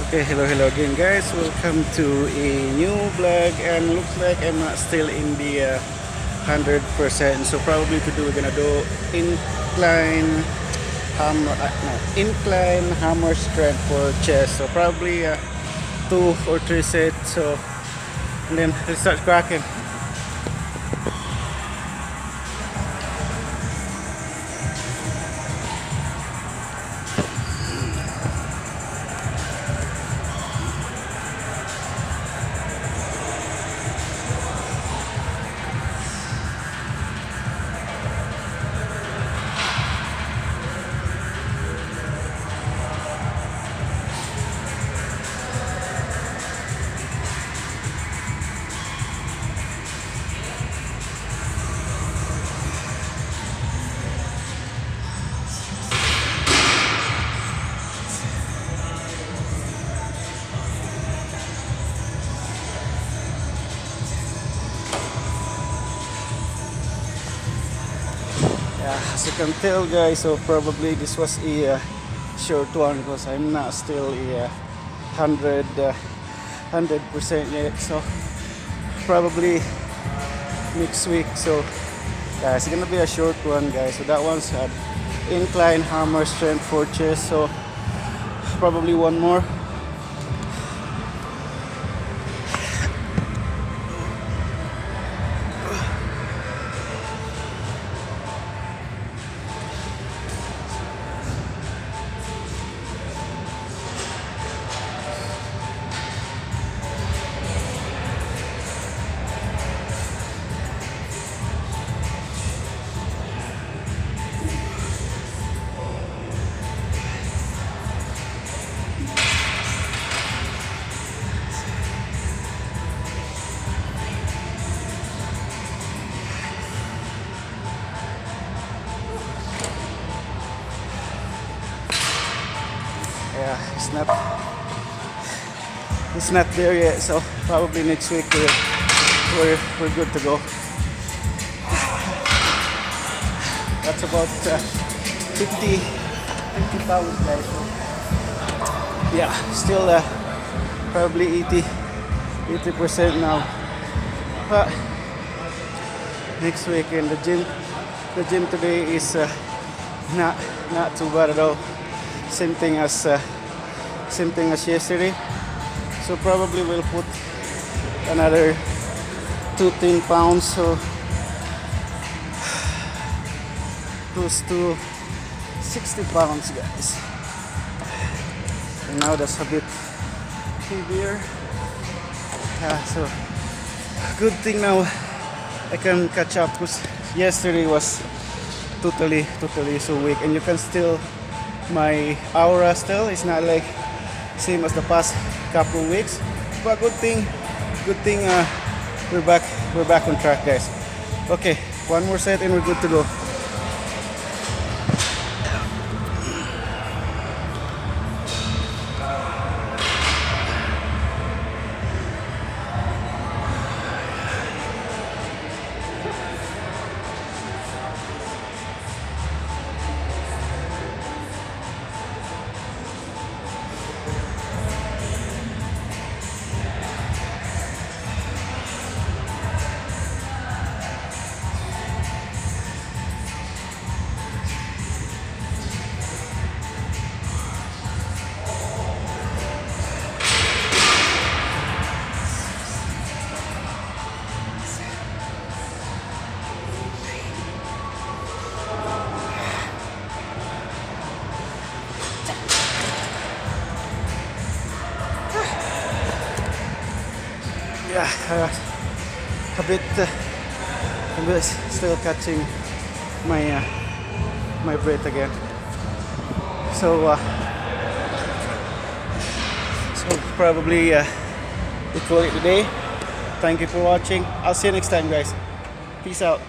Okay, hello again guys, welcome to a new vlog, and looks like I'm not still in the 100%, so probably today we're gonna do incline hammer, no, incline hammer strength for chest, so probably 2 or 3 sets, so and then let's start cracking. As you can tell guys, so probably this was a short one because I'm not still a 100% yet, so probably next week. So yeah, it's gonna be a short one guys. So that one's incline hammer strength for chest, so probably one more. Yeah, it's not there yet, so probably next week we're good to go. That's about 50 pounds guys. So yeah, still probably 80% now. But next week in the gym today is not too bad at all. Same thing as yesterday. So probably we'll put another 10 pounds, so close to 60 pounds guys. And now that's a bit heavier. So good thing now I can catch up, because yesterday was totally so weak, and you can still, my aura still is not like same as the past couple of weeks, but good thing we're back on track guys. Okay, one more set and we're good to go. Yeah, a bit still catching my my breath again. So probably we call it today. Thank you for watching. I'll see you next time guys. Peace out.